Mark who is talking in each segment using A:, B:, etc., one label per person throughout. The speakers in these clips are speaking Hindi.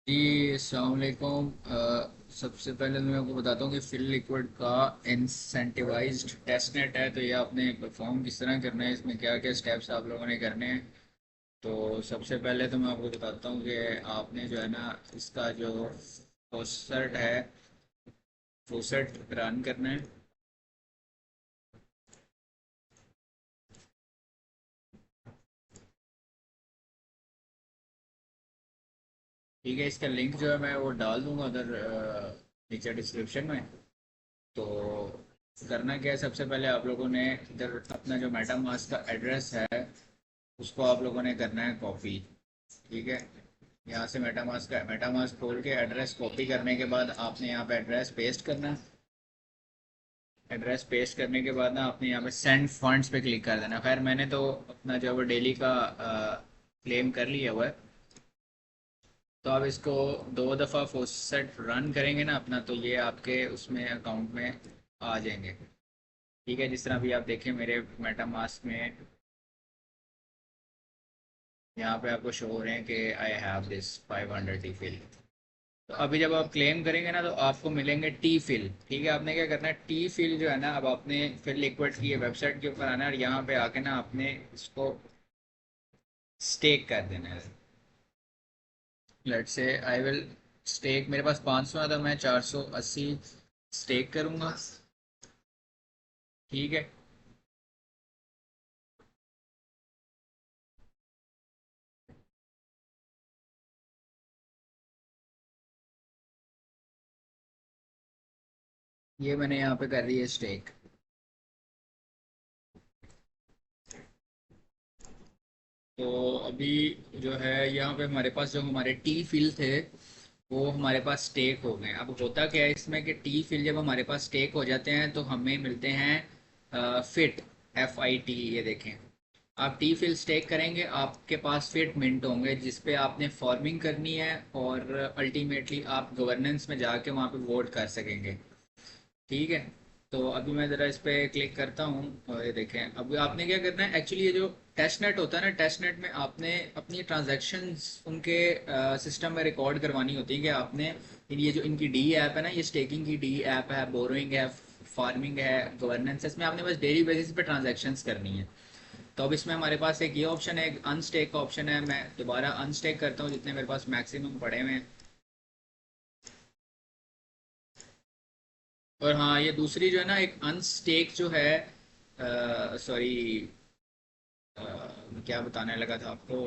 A: जी अस्सलाम वालेकुम। सबसे पहले तो मैं आपको बताता हूँ कि फिल लिक्विड का इंसेंटिवाइज्ड टेस्ट नेट है। तो ये आपने परफॉर्म किस तरह करना है, इसमें क्या क्या स्टेप्स आप लोगों ने करने हैं। तो सबसे पहले तो मैं आपको बताता हूँ कि आपने जो है ना, इसका जो फॉसेट है, फॉसेट रन करना है। ठीक है, इसका लिंक जो है मैं वो डाल दूंगा उधर नीचे डिस्क्रिप्शन में। तो करना क्या है, सबसे पहले आप लोगों ने इधर अपना जो मेटामास्क का एड्रेस है उसको आप लोगों ने करना है कॉपी। ठीक है, यहाँ से मेटामास्क खोल के एड्रेस कॉपी करने के बाद आपने यहाँ पे एड्रेस पेस्ट करना है। एड्रेस पेस्ट करने के बाद ना आपने यहाँ पे सेंड फंड्स पे क्लिक कर देना। खैर मैंने तो अपना जो है वो डेली का क्लेम कर लिया हुआ है। तो आप इसको दो दफ़ा फॉसेट रन करेंगे ना अपना, तो ये आपके उसमें अकाउंट में आ जाएंगे। ठीक है, जिस तरह अभी आप देखें मेरे मेटामास्क में यहाँ पे आपको शो हो रहे हैं कि I have this 500 T fill. तो अभी जब आप क्लेम करेंगे ना तो आपको मिलेंगे टी फिल। ठीक है, आपने क्या करना है, टी फिल जो है ना, अब आपने फिल लिक्विड की वेबसाइट के ऊपर आना है और यहाँ पे आके ना आपने इसको स्टेक कर देना है। Let's say I will stake, मेरे पास 500 है तो मैं 480 स्टेक करूँगा। ठीक है, ये मैंने यहाँ पे कर दी है स्टेक। तो अभी जो है यहाँ पे हमारे पास जो हमारे टी फिल थे वो हमारे पास स्टेक हो गए। अब होता क्या है इसमें कि टी फिल जब हमारे पास स्टेक हो जाते हैं तो हमें मिलते हैं फिट, FIT। ये देखें, आप टी फिल स्टेक करेंगे आपके पास फिट मिंट होंगे जिस पे आपने फॉर्मिंग करनी है और अल्टीमेटली आप गवर्नेंस में जाके वहाँ पे वोट कर सकेंगे। ठीक है, तो अभी मैं ज़रा इस पे क्लिक करता हूँ और ये देखें अभी आपने क्या करना है। एक्चुअली ये जो टेस्ट नेट होता है ना, टेस्ट नेट में आपने अपनी ट्रांजैक्शंस उनके सिस्टम में रिकॉर्ड करवानी होती है कि आपने ये जो इनकी डी ऐप है ना, ये स्टेकिंग की डी ऐप है, बोरोइंग है, फार्मिंग है, गवर्नेंस है, इसमें आपने बस डेली बेसिस पे ट्रांजैक्शंस करनी है। तो अब इसमें हमारे पास एक ये ऑप्शन है, एक अनस्टेक का ऑप्शन है। मैं दोबारा अनस्टेक करता हूँ जितने मेरे पास मैक्सिमम पड़े हुए हैं। और हाँ, ये दूसरी जो है ना, एक अनस्टेक जो है, सॉरी, क्या बताने लगा था आपको,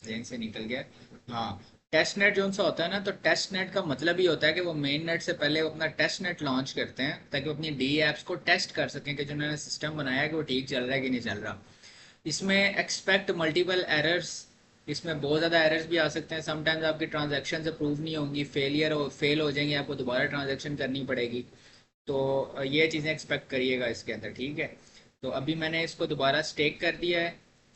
A: जहन से निकल गया। हाँ, टेस्ट नेट जो सा होता है ना, तो टेस्ट नेट का मतलब ही होता है कि वो मेन नेट से पहले वो अपना टेस्ट नेट लॉन्च करते हैं ताकि वो अपनी डी एप्स को टेस्ट कर सकें कि जो उन्होंने सिस्टम बनाया है कि वो ठीक चल रहा है कि नहीं चल रहा। इसमें एक्सपेक्ट मल्टीपल एरर्स, इसमें बहुत ज़्यादा एरर्स भी आ सकते हैं। समटाइम्स आपकी ट्रांजेक्शन अप्रूव नहीं होंगी, फेल हो जाएंगी, आपको दोबारा ट्रांजेक्शन करनी पड़ेगी। तो ये चीज़ें एक्सपेक्ट करिएगा इसके अंदर। ठीक है, तो अभी मैंने इसको दोबारा स्टेक कर दिया है।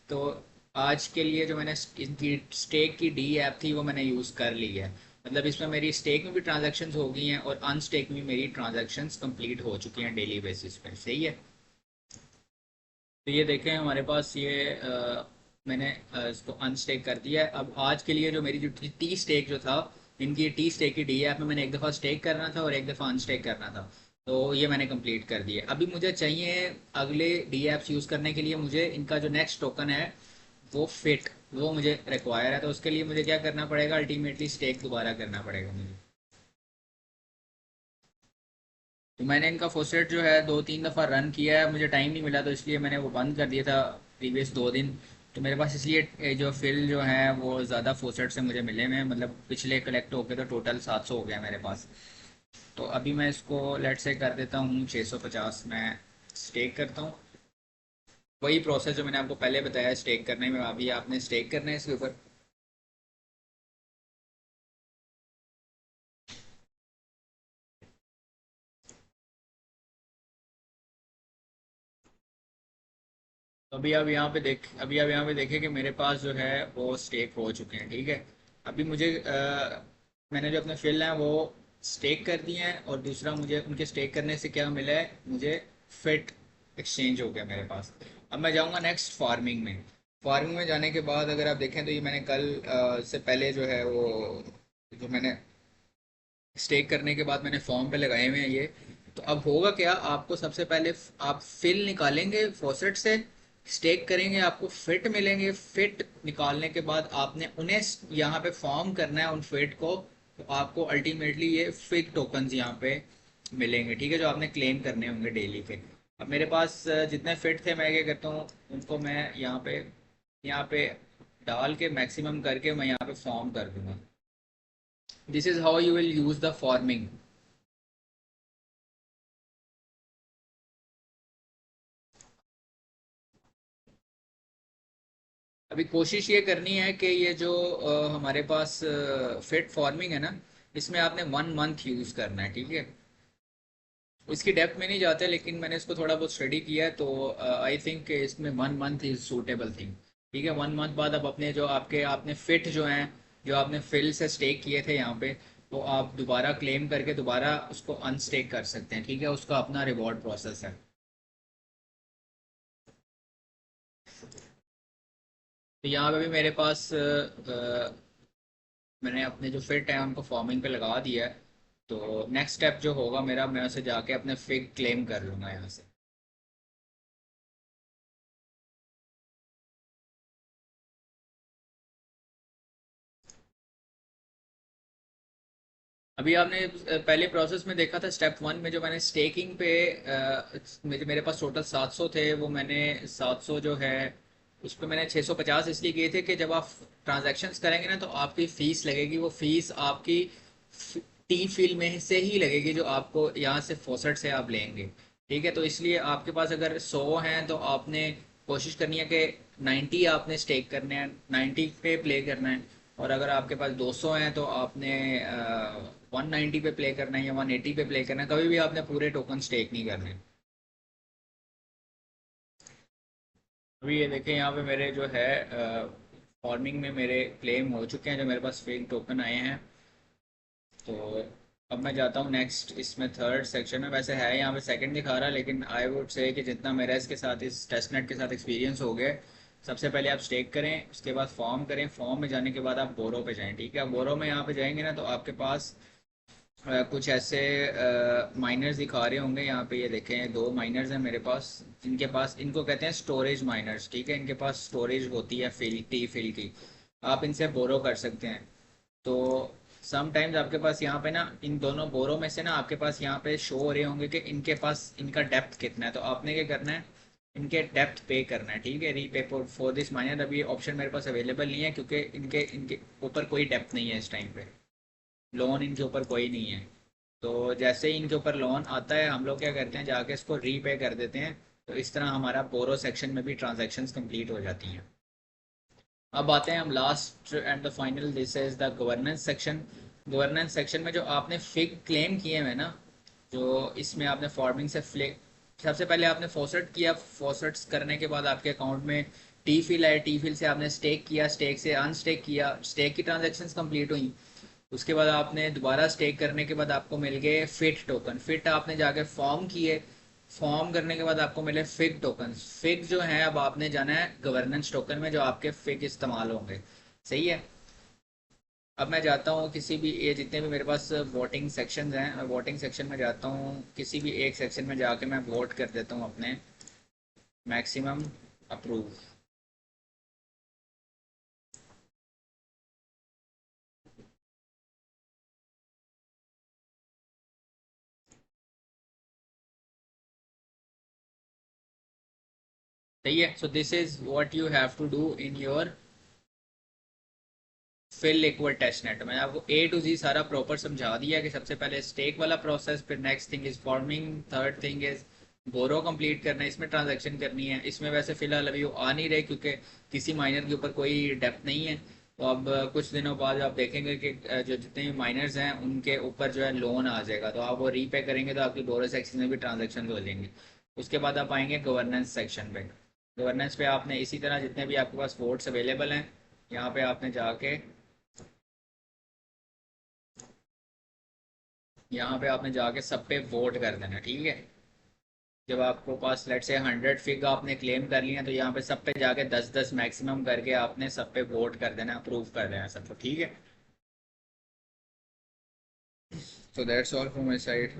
A: तो आज के लिए जो मैंने इनकी स्टेक की डी ऐप थी वो मैंने यूज़ कर ली है। मतलब इसमें मेरी स्टेक में भी ट्रांजैक्शंस हो गई हैं और अनस्टेक में मेरी ट्रांजैक्शंस कंप्लीट हो चुकी हैं डेली बेसिस पे। सही है, तो ये देखें हमारे पास ये मैंने इसको अनस्टेक कर दिया है। अब आज के लिए जो मेरी जो टी स्टेक जो था, इनकी टी स्टेक की डी ऐप में मैंने एक दफ़ा स्टेक करना था और एक दफ़ा अनस्टेक करना था। तो ये मैंने कंप्लीट कर दिया। अभी मुझे चाहिए अगले डी ऐप्स यूज़ करने के लिए, मुझे इनका जो नेक्स्ट टोकन है वो फिट, वो मुझे रिक्वायर है। तो उसके लिए मुझे क्या करना पड़ेगा, अल्टीमेटली स्टेक दोबारा करना पड़ेगा मुझे। तो मैंने इनका फोसेट जो है 2-3 दफ़ा रन किया है, मुझे टाइम नहीं मिला तो इसलिए मैंने वो बंद कर दिया था प्रीवियस 2 दिन। तो मेरे पास इसलिए जो फिल जो है वो ज़्यादा फोसेट से मुझे मिले हुए हैं, मतलब पिछले कलेक्ट होके तो टोटल 700 हो गया मेरे पास। तो अभी मैं इसको लेट से कर देता हूँ 650, मैं स्टेक करता हूँ। वही प्रोसेस जो मैंने आपको पहले बताया स्टेक करने में, अभी आपने स्टेक करना है इसके ऊपर। अभी आप यहाँ पे देखें कि मेरे पास जो है वो स्टेक हो चुके हैं। ठीक है, अभी मुझे मैंने जो अपने फिल हैं वो स्टेक कर दिए हैं और दूसरा मुझे उनके स्टेक करने से क्या मिला है, मुझे फिट एक्सचेंज हो गया मेरे पास। अब मैं जाऊँगा नेक्स्ट फार्मिंग में। फार्मिंग में जाने के बाद अगर आप देखें तो ये मैंने कल से पहले जो है वो जो मैंने स्टेक करने के बाद मैंने फॉर्म पे लगाए हुए हैं ये। तो अब होगा क्या, आपको सबसे पहले आप फिल निकालेंगे फॉसेट से, स्टेक करेंगे, आपको फिट मिलेंगे। फिट निकालने के बाद आपने उन्हें यहाँ पे फॉर्म करना है उन फिट को। तो आपको अल्टीमेटली ये फिट टोकन्स यहाँ पे मिलेंगे, ठीक है, जो आपने क्लेम करने होंगे डेली के। अब मेरे पास जितने फिट थे, मैं क्या करता हूँ उनको मैं यहाँ पे डाल के मैक्सिमम करके मैं यहाँ पे फॉर्म कर दूंगा। This is how you will use the forming. अभी कोशिश ये करनी है कि ये जो हमारे पास फिट फॉर्मिंग है ना, इसमें आपने 1 मंथ यूज़ करना है, ठीक है। इसकी डेप्थ में नहीं जाते, लेकिन मैंने इसको थोड़ा बहुत स्टडी किया है, तो आई थिंक इसमें 1 मंथ इज सूटेबल थिंग। ठीक है, 1 मंथ बाद अब अपने जो आपने फिट जो हैं, जो आपने फिल से स्टेक किए थे यहाँ पे, वो आप दोबारा क्लेम करके दोबारा उसको अनस्टेक कर सकते हैं, ठीक है। उसका अपना रिवॉर्ड प्रोसेस है। तो यहाँ पे भी मेरे पास मैंने अपने जो फिट है उनको फॉर्मिंग पे लगा दिया है। तो नेक्स्ट स्टेप जो होगा मेरा, मैं उसे जाके अपने फिग क्लेम कर लूँगा यहाँ से। अभी आपने पहले प्रोसेस में देखा था, स्टेप 1 में जो मैंने स्टेकिंग पे मेरे पास टोटल 700 थे, वो मैंने 700 जो है उस पर मैंने 650 इसलिए किए थे कि जब आप ट्रांजैक्शंस करेंगे ना, तो आपकी फ़ीस लगेगी। वो फ़ीस आपकी टी फील में से ही लगेगी, जो आपको यहाँ से फॉसेट से आप लेंगे, ठीक है। तो इसलिए आपके पास अगर 100 हैं तो आपने कोशिश करनी है कि 90 आपने स्टेक करने हैं, 90 पे प्ले करना है। और अगर आपके पास 200 हैं तो आपने 190 पे प्ले करना है या 180 पे प्ले करना है। कभी भी आपने पूरे टोकन स्टेक नहीं करने। अभी ये देखें यहाँ पे मेरे जो है फॉर्मिंग में मेरे क्लेम हो चुके हैं, जो मेरे पास फेक टोकन आए हैं। तो अब मैं जाता हूँ नेक्स्ट, इसमें थर्ड सेक्शन में वैसे है यहाँ पे सेकंड दिखा रहा है, लेकिन आई वुड से कि जितना मेरा इसके साथ इस टेस्ट नेट के साथ एक्सपीरियंस हो गया, सबसे पहले आप स्टेक करें, उसके बाद फॉर्म करें, फॉर्म में जाने के बाद आप बोरो पे जाएं, ठीक है। बोरो में यहाँ पे जाएंगे ना, तो आपके पास कुछ ऐसे माइनर्स दिखा रहे होंगे यहाँ पे। ये देखें, दो माइनर्स हैं मेरे पास, जिनके पास, इनको कहते हैं स्टोरेज माइनर्स, ठीक है। इनके पास स्टोरेज होती है फिल की। आप इनसे बोरो कर सकते हैं। तो समटाइम्स आपके पास यहाँ पे ना, इन दोनों बोरो में से ना आपके पास यहाँ पे शो हो रहे होंगे कि इनके पास इनका डेप्थ कितना है। तो आपने क्या करना है, इनके डेप्थ पे करना है, ठीक है। रीपे फॉर दिस माइनर, अभी ऑप्शन मेरे पास अवेलेबल नहीं है, क्योंकि इनके इनके ऊपर कोई डेप्थ नहीं है इस टाइम पे। लोन इनके ऊपर कोई नहीं है। तो जैसे ही इनके ऊपर लोन आता है, हम लोग क्या करते हैं, जाके इसको रीपे कर देते हैं। तो इस तरह हमारा बोरो सेक्शन में भी ट्रांजैक्शंस कंप्लीट हो जाती हैं। अब आते हैं हम last and the final, this is the governance section. Governance section में जो आपने फिग क्लेम किए हुए ना, जो इसमें आपने फॉर्मिंग से फ्लिक, सबसे पहले आपने फॉसेट किया, फॉसेट्स करने के बाद आपके अकाउंट में टी फिल आए, टी फिल से आपने स्टेक किया, स्टेक से अनस्टेक किया, स्टेक की ट्रांजेक्शन्स कंप्लीट हुई। उसके बाद आपने दोबारा स्टेक करने के बाद आपको मिल गए फिट टोकन। फिट आपने जाके फॉर्म किए, फॉर्म करने के बाद आपको मिले फिग टोकन। फिग जो है, अब आपने जाना है गवर्नेंस टोकन में, जो आपके फिग इस्तेमाल होंगे। सही है। अब मैं जाता हूँ किसी भी, ये जितने भी मेरे पास वोटिंग सेक्शंस हैं, मैं वोटिंग सेक्शन में जाता हूँ, किसी भी एक सेक्शन में जाके मैं वोट कर देता हूँ अपने मैक्सिमम अप्रूव। सही है। So this is what you have to do in your फिर लिक्विड टेस्ट नेट। मैंने आपको A to Z सारा प्रॉपर समझा दिया कि सबसे पहले स्टेक वाला प्रोसेस, फिर next thing is forming, third thing is borrow complete करना है, इसमें ट्रांजैक्शन करनी है। इसमें वैसे फिलहाल अभी वो आ नहीं रहे, क्योंकि किसी माइनर के ऊपर कोई डेप्थ नहीं है। तो अब कुछ दिनों बाद आप देखेंगे कि जो जितने भी माइनर्स हैं उनके ऊपर जो है लोन आ जाएगा, तो आप वो रीपे करेंगे तो आपकी बोरो सेक्शन में भी ट्रांजेक्शन हो जाएंगे। उसके बाद आप आएंगे गवर्नेंस सेक्शन पे। गवर्नेंस पे आपने इसी तरह जितने भी आपके पास वोट्स अवेलेबल हैं, यहाँ पे आपने जाके, यहाँ पे आपने जाके सब पे वोट कर देना, ठीक है। जब आपको पास लेट से 100 फिग आपने क्लेम कर लिया, तो यहाँ पे सब पे जाके 10-10 मैक्सिमम करके आपने सब पे वोट कर देना, अप्रूव कर देना सबको, ठीक है। So that's all from my side.